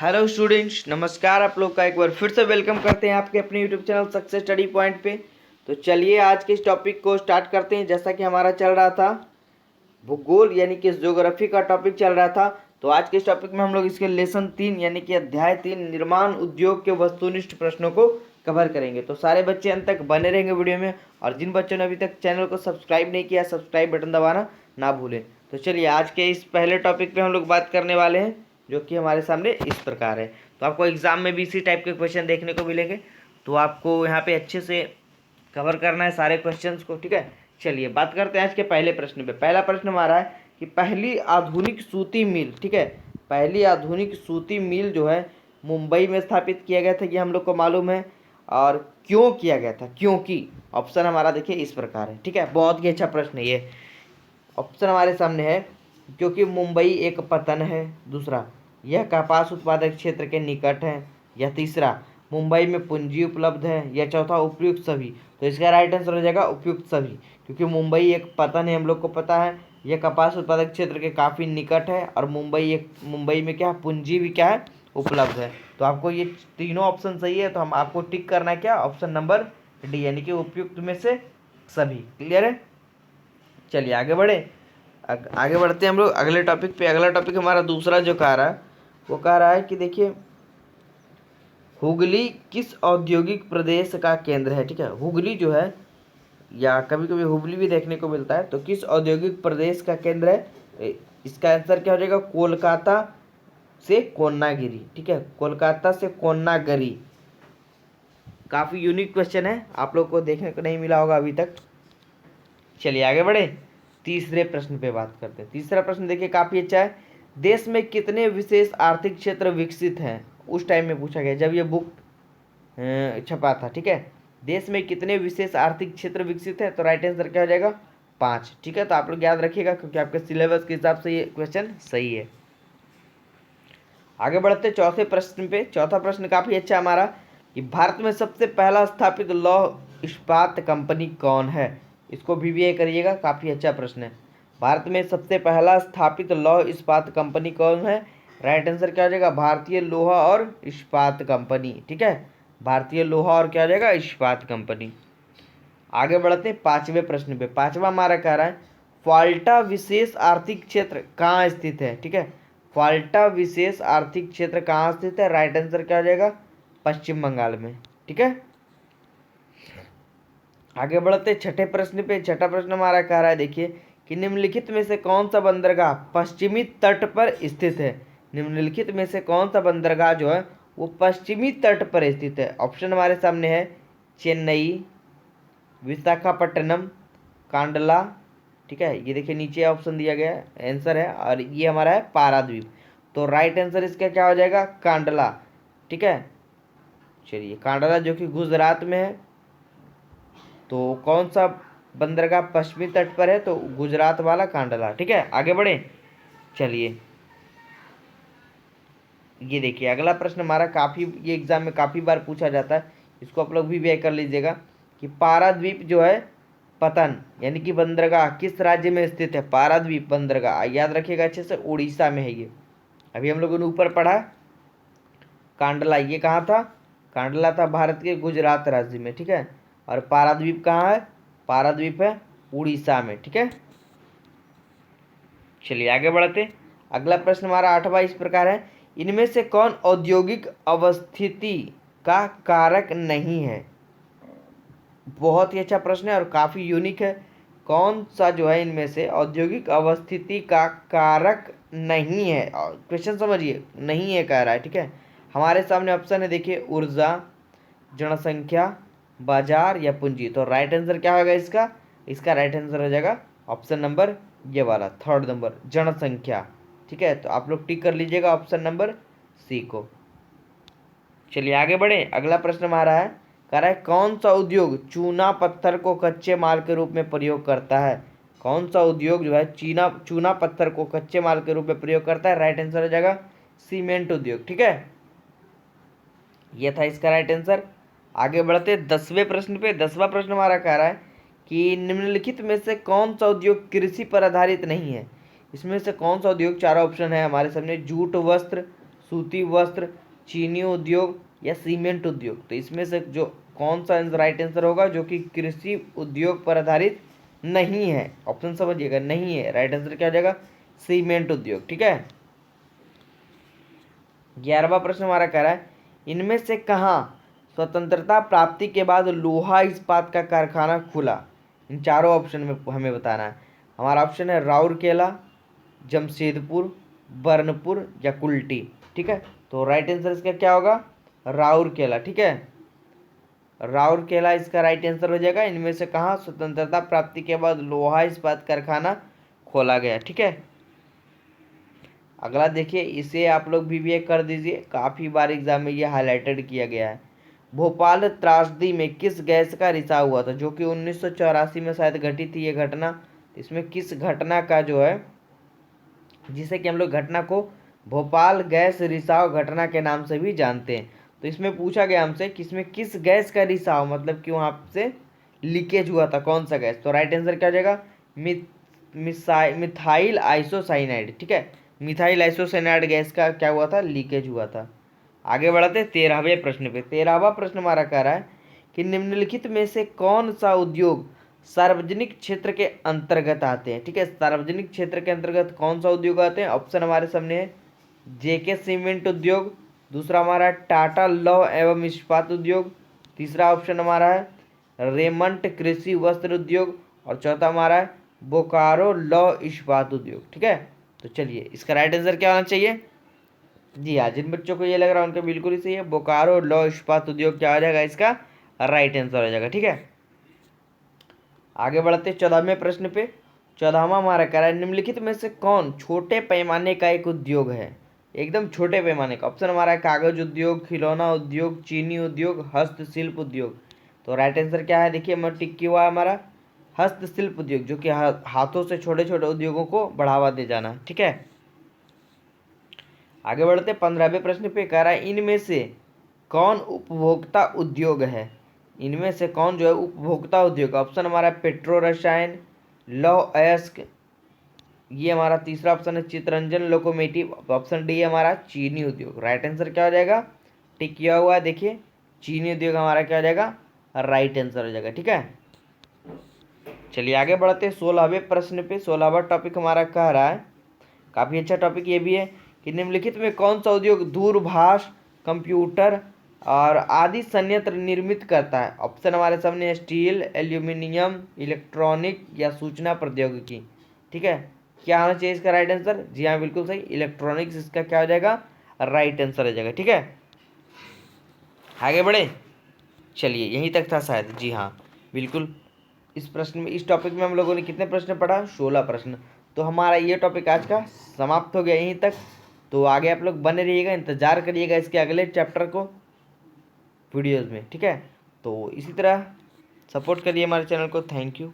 Hello students, नमस्कार। आप लोग का एक बार फिर से वेलकम करते हैं आपके अपने YouTube channel success study point पे। तो चलिए आज के इस टॉपिक को स्टार्ट करते हैं। जैसा कि हमारा चल रहा था भूगोल यानी कि ज्योग्राफी का टॉपिक चल रहा था, तो आज के इस टॉपिक में हम लोग इसके लेसन 3 यानी कि अध्याय 3 निर्माण उद्योग के वस्तुनिष्ठ प्रश्नों को कवर करेंगे। तो सारे बच्चे अंत तक बने रहेंगे वीडियो में, और जिन बच्चों ने अभी तक चैनल को सब्सक्राइब नहीं किया, सब्सक्राइब बटन दबाना ना भूलें। तो चलिए आज के इस पहले टॉपिक पे हम लोग बात करने वाले हैं, जो कि हमारे सामने इस प्रकार है। तो आपको एग्जाम में भी इसी टाइप के क्वेश्चन देखने को मिलेंगे, तो आपको यहाँ पे अच्छे से कवर करना है सारे क्वेश्चंस को, ठीक है। चलिए बात करते हैं आज के पहले प्रश्न पे। पहला प्रश्न हमारा है कि पहली आधुनिक सूती मिल, ठीक है, पहली आधुनिक सूती मिल जो है मुंबई में स्थापित किया गया था, ये हम लोग को मालूम है। और क्यों किया गया था, क्योंकि ऑप्शन हमारा देखिए इस प्रकार है, ठीक है। बहुत ही अच्छा प्रश्न है ये। ऑप्शन हमारे सामने है क्योंकि मुंबई एक पतन है, दूसरा यह कपास उत्पादक क्षेत्र के निकट है, या तीसरा मुंबई में पूंजी उपलब्ध है, या चौथा उपयुक्त सभी। तो इसका राइट आंसर हो जाएगा उपयुक्त सभी, क्योंकि मुंबई एक पतन है, हम लोग को पता है, यह कपास उत्पादक क्षेत्र के काफ़ी निकट है, और मुंबई में क्या है, पूंजी भी क्या है, उपलब्ध है। तो आपको ये तीनों ऑप्शन सही है, तो हम आपको टिक करना है क्या, ऑप्शन नंबर डी यानी कि उपयुक्त में से सभी। क्लियर है। चलिए आगे बढ़े। आगे बढ़ते हैं हम लोग अगले टॉपिक पे। अगला टॉपिक हमारा दूसरा जो कह रहा है वो कह रहा है कि देखिए हुगली किस औद्योगिक प्रदेश का केंद्र है, ठीक है। हुगली जो है, या कभी कभी हुबली भी देखने को मिलता है, तो किस औद्योगिक प्रदेश का केंद्र है। इसका आंसर क्या हो जाएगा, कोलकाता से कोन्नागिरी, ठीक है, कोलकाता से कोन्नागिरी। काफ़ी यूनिक क्वेश्चन है, आप लोग को देखने को नहीं मिला होगा अभी तक। चलिए आगे बढ़े, तीसरे प्रश्न पे बात करते हैं। तीसरा प्रश्न देखिए काफ़ी अच्छा है। देश में कितने विशेष आर्थिक क्षेत्र विकसित हैं, उस टाइम में पूछा गया जब ये बुक छपा था, ठीक है। देश में कितने विशेष आर्थिक क्षेत्र विकसित है, तो राइट आंसर क्या हो जाएगा, 5, ठीक है। तो आप लोग याद रखिएगा, क्योंकि आपके सिलेबस के हिसाब से ये क्वेश्चन सही है। आगे बढ़ते चौथे प्रश्न पे। चौथा प्रश्न काफ़ी अच्छा हमारा, कि भारत में सबसे पहला स्थापित लौह इस्पात कंपनी कौन है। इसको VBA करिएगा, काफ़ी अच्छा प्रश्न है। भारत में सबसे पहला स्थापित लौह इस्पात कंपनी कौन है, राइट आंसर क्या हो जाएगा, भारतीय लोहा और इस्पात कंपनी, ठीक है। भारतीय लोहा और क्या हो जाएगा, इस्पात कंपनी। आगे बढ़ते हैं पांचवें प्रश्न पे। पांचवा हमारा कह रहा है फाल्टा विशेष आर्थिक क्षेत्र कहाँ स्थित है, ठीक है। फाल्टा विशेष आर्थिक क्षेत्र कहाँ स्थित है, राइट आंसर क्या हो जाएगा, पश्चिम बंगाल में, ठीक है। आगे बढ़ते छठे प्रश्न पे। छठा प्रश्न हमारा कह रहा है देखिए कि निम्नलिखित में से कौन सा बंदरगाह पश्चिमी तट पर स्थित है। निम्नलिखित में से कौन सा बंदरगाह जो है वो पश्चिमी तट पर स्थित है। ऑप्शन हमारे सामने है चेन्नई, विशाखापट्टनम, कांडला, ठीक है। ये देखिए नीचे ऑप्शन दिया गया है, आंसर है, और ये हमारा है पाराद्वीप। तो राइट आंसर इसका क्या हो जाएगा, कांडला, ठीक है। चलिए कांडला जो कि गुजरात में है, तो कौन सा बंदरगाह पश्चिमी तट पर है, तो गुजरात वाला कांडला, ठीक है। आगे बढ़े। चलिए ये देखिए अगला प्रश्न हमारा काफ़ी, ये एग्जाम में काफ़ी बार पूछा जाता है, इसको आप लोग भी व्यय कर लीजिएगा, कि पाराद्वीप जो है पतन यानी कि बंदरगाह किस राज्य में स्थित है। पाराद्वीप बंदरगाह याद रखिएगा अच्छे से, उड़ीसा में है ये। अभी हम लोगों ने ऊपर पढ़ा कांडला, ये कहाँ था, कांडला था भारत के गुजरात राज्य में, ठीक है। और पाराद्वीप कहाँ है, पाराद्वीप है उड़ीसा में, ठीक है। चलिए आगे बढ़ते। अगला प्रश्न हमारा आठवां इस प्रकार है, इनमें से कौन औद्योगिक अवस्थिति का कारक नहीं है। बहुत ही अच्छा प्रश्न है और काफ़ी यूनिक है। कौन सा जो है इनमें से औद्योगिक अवस्थिति का कारक नहीं है, क्वेश्चन समझिए, नहीं है कह रहा है, ठीक है। हमारे सामने ऑप्शन है देखिए, ऊर्जा, जनसंख्या, बाजार या पूंजी। तो राइट आंसर क्या होगा इसका, इसका राइट आंसर हो जाएगा ऑप्शन नंबर ये वाला, थर्ड नंबर, जनसंख्या, ठीक है। तो आप लोग टिक कर लीजिएगा ऑप्शन नंबर सी को। चलिए आगे बढ़े। अगला प्रश्न हमारा है, कह रहा है कौन सा उद्योग चूना पत्थर को कच्चे माल के रूप में प्रयोग करता है। कौन सा उद्योग जो है चूना पत्थर को कच्चे माल के रूप में प्रयोग करता है, राइट आंसर हो जाएगा सीमेंट उद्योग, ठीक है। ये था इसका राइट आंसर। आगे बढ़ते 10वें प्रश्न पे। 10वां प्रश्न हमारा कह रहा है कि निम्नलिखित में से कौन सा उद्योग कृषि पर आधारित नहीं है। इसमें से कौन सा उद्योग, चार ऑप्शन है हमारे सामने, जूट वस्त्र, सूती वस्त्र, चीनी उद्योग या सीमेंट उद्योग। तो इसमें से जो कौन सा राइट आंसर होगा जो कि कृषि उद्योग पर आधारित नहीं है। ऑप्शन समझिएगा, नहीं है। राइट आंसर क्या हो जाएगा? सीमेंट उद्योग। ठीक है। 11वां प्रश्न हमारा कह रहा है, इनमें से कहाँ स्वतंत्रता प्राप्ति के बाद लोहा इस्पात का कारखाना खुला? इन चारों ऑप्शन में हमें बताना है। हमारा ऑप्शन है राउरकेला, जमशेदपुर, बर्नपुर या कुल्टी। ठीक है। तो राइट आंसर इसका क्या होगा? राउरकेला। ठीक है, राउरकेला इसका राइट आंसर हो जाएगा। इनमें से कहाँ स्वतंत्रता प्राप्ति के बाद लोहा इस्पात कारखाना खोला गया? ठीक है। अगला देखिए, इसे आप लोग भी कर दीजिए, काफ़ी बार एग्जाम में ये हाईलाइटेड किया गया है। भोपाल त्रासदी में किस गैस का रिसाव हुआ था? जो कि 1984 में शायद घटी थी ये घटना। इसमें किस घटना का जो है, जिसे कि हम लोग घटना को भोपाल गैस रिसाव घटना के नाम से भी जानते हैं। तो इसमें पूछा गया हमसे कि इसमें किस गैस का रिसाव, मतलब कि वहाँ से लीकेज हुआ था, कौन सा गैस? तो राइट आंसर क्या हो जाएगा? Methyl isocyanide. ठीक है, मिथाइल आइसोसाइनाइड गैस का क्या हुआ था? लीकेज हुआ था। आगे बढ़ते 13वें प्रश्न पे। 13वां प्रश्न हमारा कह रहा है कि निम्नलिखित में से कौन सा उद्योग सार्वजनिक क्षेत्र के अंतर्गत आते हैं? ठीक है, सार्वजनिक क्षेत्र के अंतर्गत कौन सा उद्योग आते हैं? ऑप्शन हमारे सामने है जेके सीमेंट उद्योग, दूसरा हमारा टाटा लौह एवं इस्पात उद्योग, तीसरा ऑप्शन हमारा है रेमंड कृषि वस्त्र उद्योग और चौथा हमारा है बोकारो लौह इस्पात उद्योग। ठीक है। तो चलिए, इसका राइट आंसर क्या होना चाहिए? जी हाँ, जिन बच्चों को ये लग रहा है उनका बिल्कुल ही सही है। बोकारो लौह इस्पात उद्योग क्या हो जाएगा? इसका राइट आंसर हो जाएगा। ठीक है। आगे बढ़ते 14वें प्रश्न पे। 14वां हमारा कह रहा है, निम्नलिखित में से कौन छोटे पैमाने का एक उद्योग है? एकदम छोटे पैमाने का। ऑप्शन हमारा है कागज उद्योग, खिलौना उद्योग, चीनी उद्योग, हस्तशिल्प उद्योग। तो राइट आंसर क्या है? देखिए मैं टिक किया हुआ है हमारा हस्तशिल्प उद्योग, जो कि हाथों से छोटे छोटे उद्योगों को बढ़ावा दे जाना। ठीक है। आगे बढ़ते 15वें प्रश्न पे। कह रहा है, इनमें से कौन उपभोक्ता उद्योग है? इनमें से कौन जो है उपभोक्ता उद्योग? ऑप्शन हमारा पेट्रो रसायन, लौह अयस्क, ये हमारा तीसरा ऑप्शन है चितरंजन लोकोमेटिव, ऑप्शन डी है हमारा चीनी उद्योग। राइट आंसर क्या हो जाएगा? टिक किया हुआ है, देखिए चीनी उद्योग हमारा क्या हो जाएगा? राइट आंसर हो जाएगा। ठीक है। चलिए आगे बढ़ते 16वें प्रश्न पे। 16वां टॉपिक हमारा कह रहा है, काफ़ी अच्छा टॉपिक ये भी है कि निम्नलिखित में कौन सा उद्योग दूरभाष, कंप्यूटर और आदि संयंत्र निर्मित करता है? ऑप्शन हमारे सामने है स्टील, एल्यूमिनियम, इलेक्ट्रॉनिक या सूचना प्रौद्योगिकी। ठीक है, क्या होना चाहिए इसका राइट आंसर? जी हाँ, बिल्कुल सही, इलेक्ट्रॉनिक्स इसका क्या हो जाएगा? राइट आंसर हो जाएगा। ठीक है। आगे बढ़े, चलिए यहीं तक था शायद। जी हाँ, बिल्कुल। इस प्रश्न में, इस टॉपिक में हम लोगों ने कितने प्रश्न पढ़ा? 16 प्रश्न। तो हमारा ये टॉपिक आज का समाप्त हो गया यहीं तक। तो आगे आप लोग बने रहिएगा, इंतजार करिएगा इसके अगले चैप्टर को वीडियोज़ में। ठीक है। तो इसी तरह सपोर्ट करिए हमारे चैनल को। Thank you.